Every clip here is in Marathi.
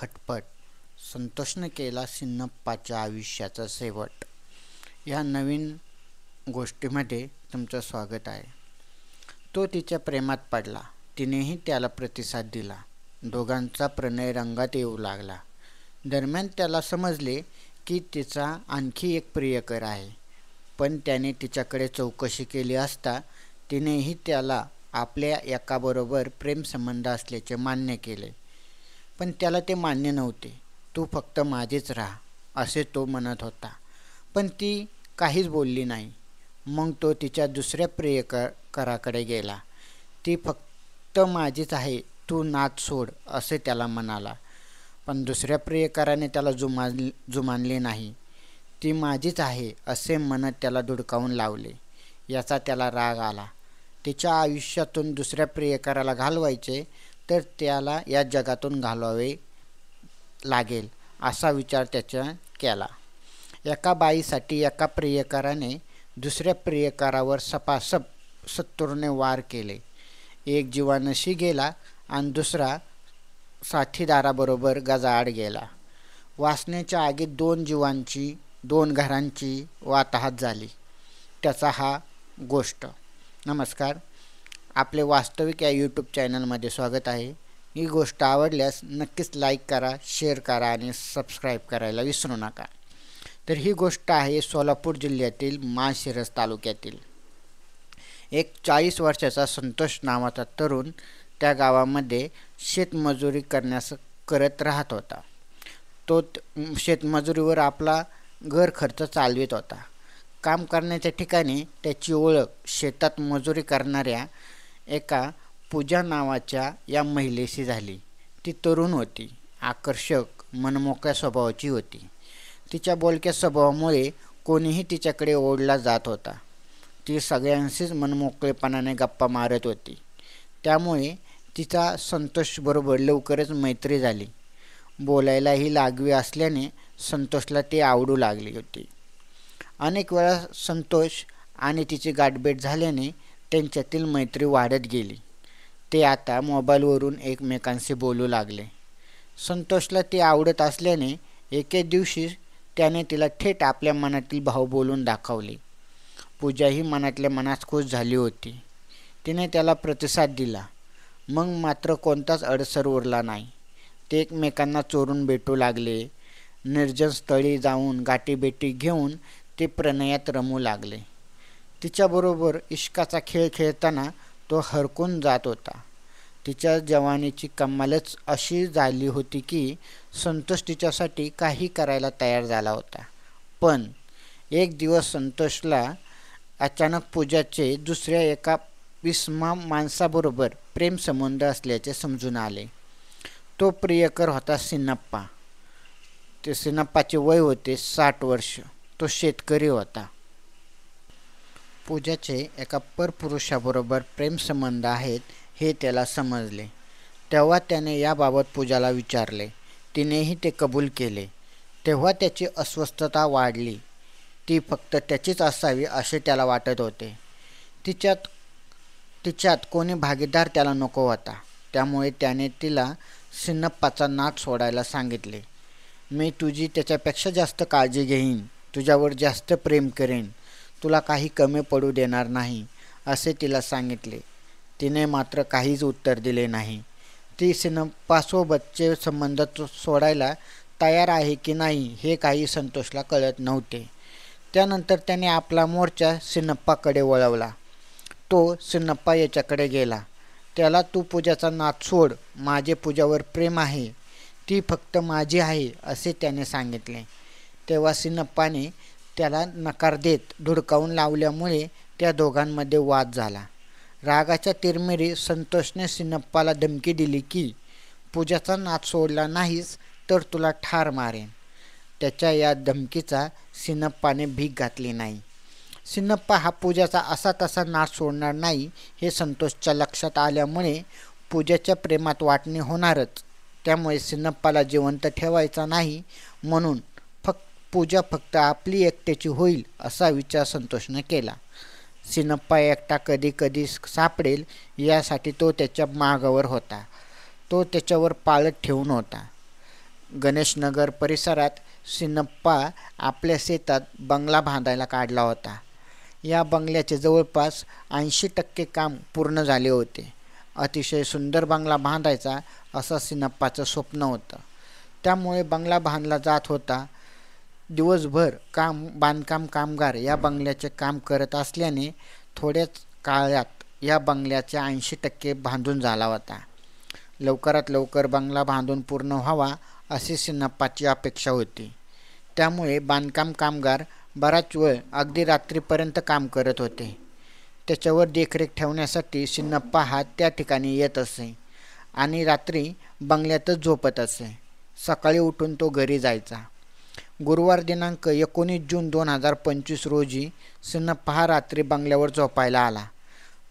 खटपट. संतोषने केला सिन्नप्पाच्या आयुष्याचा शेवट. या नवीन गोष्टीमध्ये तुमचं स्वागत आहे. तो तिच्या प्रेमात पडला. तिनेही त्याला प्रतिसाद दिला. दोघांचा प्रणय रंगात येऊ लागला. दरम्यान त्याला समजले की तिचा आणखी एक प्रियकर आहे, पण त्याने तिच्याकडे चौकशी केली असता तिनेही त्याला आपल्या एकाबरोबर प्रेमसंबंध असल्याचे मान्य केले. पण त्याला ते मान्य नव्हते. तू फक्त माझीच राहा असे तो म्हणत होता, पण ती काहीच बोलली नाही. मग तो तिच्या दुसऱ्या प्रियकराकडे गेला. ती फक्त माझीच आहे, तू नाद सोड असे त्याला म्हणाला. पण दुसऱ्या प्रियकराने त्याला जुमानले नाही. ती माझीच आहे असे म्हणत त्याला धुडकावून लावले. याचा त्याला राग आला. तिच्या आयुष्यातून दुसऱ्या प्रियकराला घालवायचे तर त्याला या जगातून घालवावे लागेल असा विचार त्याच्या केला. एका बाईसाठी एका प्रियकराने दुसऱ्या प्रियकरावर सपासप शत्रूने वार केले. एक जीवानशी गेला आणि दुसरा साथीदाराबरोबर गजाआड गेला. वासनेच्या आगीत दोन घरांची वाताहत झाली. त्याचा हा गोष्ट. नमस्कार, आपले वास्तविक या यूट्यूब चॅनलमध्ये स्वागत आहे. ही गोष्ट आवडल्यास नक्कीच लाईक करा, शेअर करा आणि सबस्क्राईब करायला विसरू नका. तर ही गोष्ट आहे सोलापूर जिल्ह्यातील माळशिरस तालुक्यातील. एक 40 वर्षाचा संतोष नावाचा तरुण त्या गावामध्ये शेतमजुरी करत राहत होता. तो शेतमजुरीवर आपला घर खर्च चालवित होता. काम करण्याच्या ठिकाणी त्याची ओळख शेतात मजुरी करणाऱ्या एका पूजा नावाच्या या महिलेशी झाली. ती तरुण होती, आकर्षक, मनमोकळ्या स्वभावाची होती. तिच्या बोलक्या स्वभावामुळे कोणीही तिच्याकडे ओढला जात होता. ती सगळ्यांशीच मनमोकळेपणाने गप्पा मारत होती. त्यामुळे तिचा संतोषबरोबर लवकरच मैत्री झाली. बोलायलाही लागवी असल्याने संतोषला ती आवडू लागली होती. अनेक वेळा संतोष आणि तिची गाठभेट झाल्याने त्यांच्यातील मैत्री वाढत गेली. ते आता मोबाईलवरून एकमेकांशी बोलू लागले. संतोषला ती आवडत असल्याने एके दिवशी त्याने तिला थेट आपल्या मनातील भाव बोलून दाखवले. पूजाही मनातल्या मनात खुश झाली होती. तिने त्याला प्रतिसाद दिला. मग मात्र कोणताच अडसर उरला नाही. ते एकमेकांना चोरून भेटू लागले. निर्जन स्थळी जाऊन गाठीभेटी घेऊन ते प्रणयात रमू लागले. तिच्याबरोबर इश्काचा खेळ खेळताना तो हरकून जात होता. तिच्या जवानीची कमालच अशी झाली होती की संतोष तिच्यासाठी काही करायला तयार झाला होता. पण एक दिवस संतोषला अचानक पूजाचे दुसऱ्या एका विस्मा माणसाबरोबर प्रेमसंबंध असल्याचे समजून आले. तो प्रियकर होता सिन्नप्पा. ते सिन्नप्पाचे वय होते 60 वर्ष. तो शेतकरी होता. पूजाचे एका परपुरुषाबरोबर प्रेमसंबंध आहेत हे त्याला समजले. तेव्हा त्याने याबाबत पूजाला विचारले. तिनेही ते कबूल केले. तेव्हा त्याची अस्वस्थता वाढली. ती फक्त त्याचीच असावी असे त्याला वाटत होते. तिच्यात कोणी भागीदार त्याला नको होता. त्यामुळे त्याने तिला सिन्नप्पाचा नाद सोडायला सांगितले. मी तुझी त्याच्यापेक्षा जास्त काळजी घेईन, तुझ्यावर जास्त प्रेम करेन, तुला काही कमी पडू देणार नाही असे तिला सांगितले. तिने मात्र काहीच उत्तर दिले नाही. ती सिन्नप्पासोबतचे संबंध सोडायला तयार आहे की नाही हे काही संतोषला कळत नव्हते. त्यानंतर त्याने आपला मोर्चा सिन्नप्पाकडे वळवला. तो सिन्नप्पा याच्याकडे गेला. त्याला तू पूजाचा नाद सोड, माझे पूजावर प्रेम आहे, ती फक्त माझी आहे असे त्याने सांगितले. तेव्हा सिन्नप्पाने त्याला नकार देत धुडकावून लावल्यामुळे त्या दोघांमध्ये वाद झाला. रागाच्या तिरमिरी संतोषने सिन्नप्पाला धमकी दिली की पूजाचा नाद सोडला नाहीस तर तुला ठार मारेन. त्याच्या या धमकीचा सिन्नप्पाने भीक घातली नाही. सिन्नप्पा हा पूजाचा असा तसा नाद सोडणार नाही हे संतोषच्या लक्षात आल्यामुळे पूजाच्या प्रेमात वाटणी होणारच. त्यामुळे सिन्नप्पाला जिवंत ठेवायचा नाही म्हणून पूजा फक्त आपली एकट्याची होईल असा विचार संतोषने केला. सिन्नप्पा एकटा कधी कधी सापडेल यासाठी तो त्याच्या मागावर होता. तो त्याच्यावर पाळत ठेवून होता. गणेशनगर परिसरात सिन्नप्पा आपल्या शेतात बंगला बांधायला काढला होता. या बंगल्याचे जवळपास 80% काम पूर्ण झाले होते. अतिशय सुंदर बंगला बांधायचा असं सिन्नप्पाचं स्वप्न होतं. त्यामुळे बंगला बांधला जात होता. दिवसभर बांधकाम कामगार या बंगल्याचे काम करत असल्याने थोड्याच काळात या बंगल्याचा 80% बांधून झाला होता. लवकरात लवकर बंगला बांधून पूर्ण व्हावा अशी सिन्नप्पाची अपेक्षा होती. त्यामुळे बांधकाम कामगार बराच वेळ अगदी रात्रीपर्यंत काम करत होते. त्याच्यावर देखरेख ठेवण्यासाठी सिन्नप्पा हा त्या ठिकाणी येत असे आणि रात्री बंगल्यातच झोपत असे. सकाळी उठून तो घरी जायचा. गुरुवार दिनांक 19 जून 2025 रोजी सिन्नप्पा हा रात्री बंगल्यावर झोपायला आला.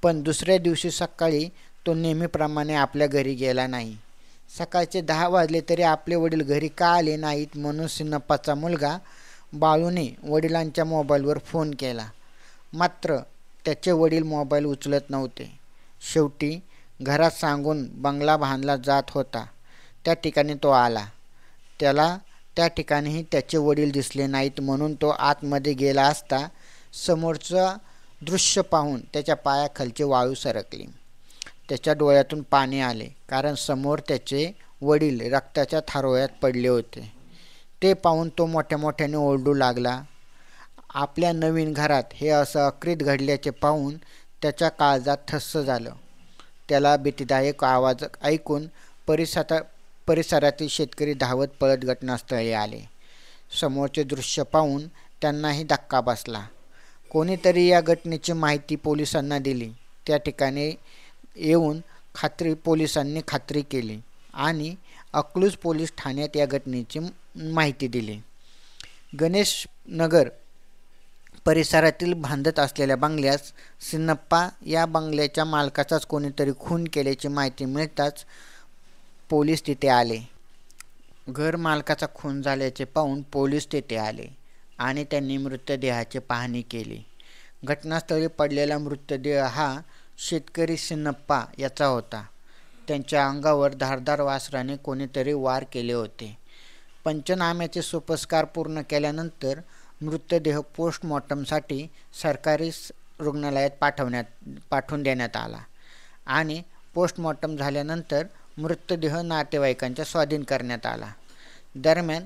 पण दुसऱ्या दिवशी सकाळी तो नेहमीप्रमाणे आपल्या घरी गेला नाही. सकाळचे 10 वाजले तरी आपले वडील घरी का आले नाहीत म्हणून सिन्नप्पाचा मुलगा बाळूने वडिलांच्या मोबाईलवर फोन केला. मात्र त्याचे वडील मोबाईल उचलत नव्हते. शेवटी घरात सांगून बंगला बांधला जात होता त्या ठिकाणी तो आला. त्याला त्या ठिकाणीही त्याचे वडील दिसले नाहीत म्हणून तो आतमध्ये गेला असता समोरचं दृश्य पाहून त्याच्या पायाखालची वाळू सरकली. त्याच्या डोळ्यातून पाणी आले कारण समोर त्याचे वडील रक्ताच्या थारोळ्यात पडले होते. ते पाहून तो मोठ्या मोठ्याने ओरडू लागला. आपल्या नवीन घरात हे असं अकृत घडल्याचे पाहून त्याच्या काळजात ठस्स झालं. त्याला भीतीदायक आवाज ऐकून परिसरातील शेतकरी धावत पळत घटनास्थळी आले. समोरचे दृश्य पाहून त्यांनाही धक्का बसला. कोणीतरी या घटनेची माहिती पोलिसांना दिली. त्या ठिकाणी येऊन पोलिसांनी खात्री केली आणि अकलूज पोलीस ठाण्यात या घटनेची माहिती दिली. गणेशनगर परिसरातील बांधत असलेल्या बंगल्यास सिन्नप्पा या बंगल्याच्या मालकाचाच कोणीतरी खून केल्याची माहिती मिळताच पोलीस तिथे आले. घर मालकाचा खून झाल्याचे पाहून पोलीस तेथे आले आणि त्यांनी मृतदेहाची पाहणी केली. घटनास्थळी पडलेला मृतदेह हा शेतकरी सिन्नप्पा याचा होता. त्यांच्या अंगावर धारदार वासराने कोणीतरी वार केले होते. पंचनाम्याचे सोपस्कार पूर्ण केल्यानंतर मृतदेह पोस्टमॉर्टमसाठी सरकारी रुग्णालयात पाठवून देण्यात आला आणि पोस्टमॉर्टम झाल्यानंतर मृतदेह नातेवाईकांच्या स्वाधीन करण्यात आला. दरम्यान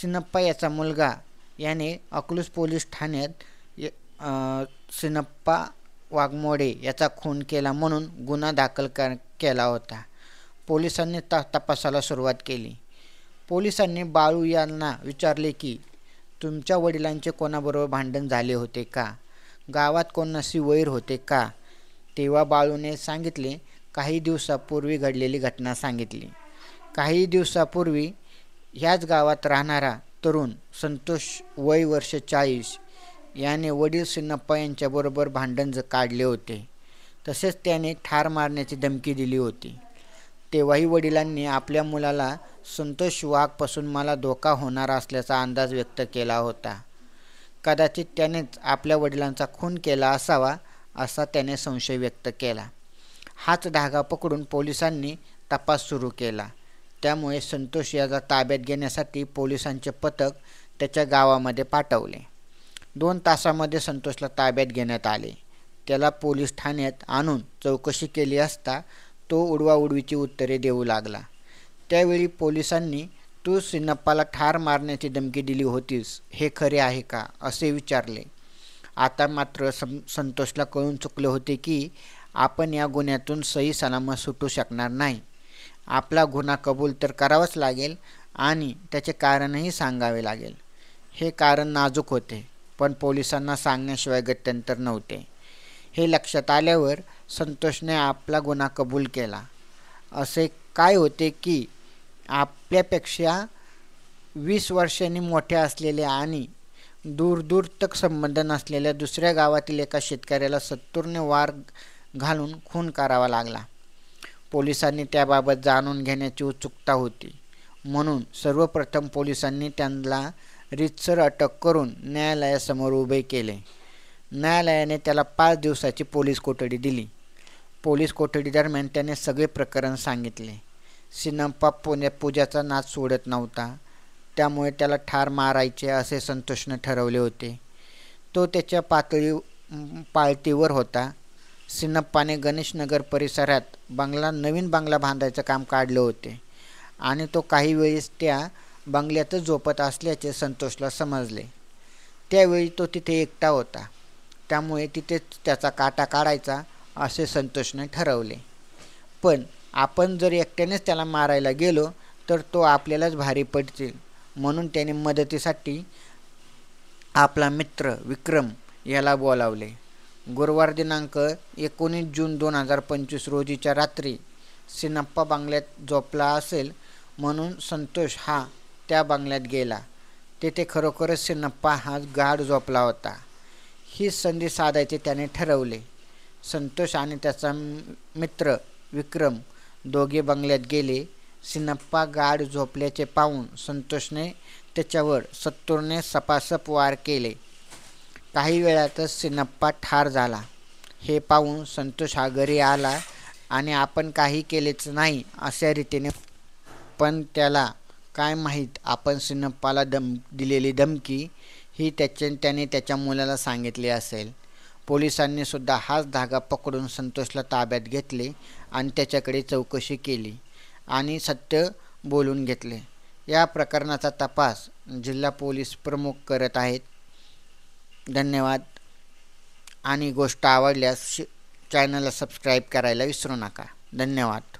सिन्नप्पा याचा मुलगा याने अकलूज पोलीस ठाण्यात सिन्नप्पा वाघमोडे याचा खून केला म्हणून गुन्हा दाखल केला होता. पोलिसांनी तपासाला सुरुवात केली. पोलिसांनी बाळू यांना विचारले की तुमच्या वडिलांचे कोणाबरोबर भांडण झाले होते का? गावात कोणाशी वैर होते का? तेव्हा बाळूने सांगितले काही दिवसापूर्वी घडलेली घटना सांगितली. काही दिवसापूर्वी ह्याच गावात राहणारा तरुण संतोष वय वर्ष 40 याने वडील सिन्नप्पा यांच्याबरोबर भांडण काढले होते. तसेच त्याने ठार मारण्याची धमकी दिली होती. तेव्हाही वडिलांनी आपल्या मुलाला संतोष वाघपासून मला धोका होणार असल्याचा अंदाज व्यक्त केला होता. कदाचित त्यानेच आपल्या वडिलांचा खून केला असावा असा त्याने संशय व्यक्त केला. हाच धागा पकडून पोलिसांनी तपास सुरू केला. त्यामुळे संतोष याचा ताब्यात घेण्यासाठी पोलिसांचे पथक त्याच्या गावामध्ये पाठवले. 2 तासामध्ये संतोषला ताब्यात घेण्यात आले. त्याला पोलीस ठाण्यात आणून चौकशी केली असता तो उडवाउडवीची उत्तरे देऊ लागला. त्यावेळी पोलिसांनी तू सिन्नप्पाला ठार मारण्याची धमकी दिली होतीस हे खरे आहे का असे विचारले. आता मात्र संतोषला कळून चुकले होते की आपण या गुन्ह्यातून सही सलामत सुटू शकणार नाही. आपला गुन्हा कबूल तर करावाच लागेल आणि त्याचे कारणही सांगावे लागेल. हे कारण नाजूक होते पण पोलिसांना सांगण्याशिवाय गत्यंतर नव्हते. हे लक्षात आल्यावर संतोषने आपला गुन्हा कबूल केला. असे काय होते की आपल्यापेक्षा 20 वर्षांनी मोठ्या असलेल्या आणि दूर तक संबंध नसलेल्या दुसऱ्या गावातील एका शेतकऱ्याला सत्तूरने वार घालून खून करावा लागला. पोलिसांनी त्याबाबत जाणून घेण्याची उत्सुकता होती म्हणून सर्वप्रथम पोलिसांनी त्यांना रीतसर अटक करून न्यायालयासमोर उभे केले. न्यायालयाने त्याला 5 दिवसाची पोलीस कोठडी दिली. पोलीस कोठडी दरम्यान त्याने सगळे प्रकरण सांगितले. सिन्नप्पा पूजाचा नाद सोडत नव्हता, त्यामुळे त्याला ठार मारायचे असे संतोषने ठरवले होते. तो त्याच्या पाळतीवर होता. सिन्नप्पाने गणेशनगर परिसरात नवीन बंगला बांधायचं काम काढले होते आणि तो काही वेळेस त्या बंगल्यातच झोपत असल्याचे संतोषला समजले. त्यावेळी तो तिथे एकटा होता, त्यामुळे तिथेच त्याचा काटा काढायचा असे संतोषने ठरवले. पण आपण जर एकट्यानेच त्याला मारायला गेलो तर तो आपल्यालाच भारी पडतील, म्हणून त्याने मदतीसाठी आपला मित्र विक्रम याला बोलावले. गुरुवार दिनांक 19 जून 2025 रोजीच्या रात्री सिन्नप्पा बंगल्यात झोपला असेल म्हणून संतोष हा त्या बंगल्यात गेला. तेथे खरोखरच सिन्नप्पा हा गाढ झोपला होता. ही संधी साधायचे त्याने ठरवले. संतोष आणि त्याचा मित्र विक्रम दोघे बंगल्यात गेले. सिन्नप्पा गाढ झोपल्याचे पाहून संतोषने त्याच्यावर सत्तूरने सपासप वार केले. काही वेळातच सिन्नप्पा ठार झाला. हे पाहून संतोष हा घरी आला आणि आपण काही केलेच नाही अशा रीतीने, पण त्याला काय माहीत आपण सिन्नप्पाला दिलेली धमकी ही त्याने त्याच्या मुलाला सांगितली असेल. पोलिसांनी सुद्धा हाच धागा पकडून संतोषला ताब्यात घेतले आणि त्याच्याकडे चौकशी केली आणि सत्य बोलून घेतले. या प्रकरणाचा तपास जिल्हा पोलीस प्रमुख करत आहेत. धन्यवाद. आणि गोष्ट आवडल्यास चॅनलला सबस्क्राईब करायला विसरू नका. धन्यवाद.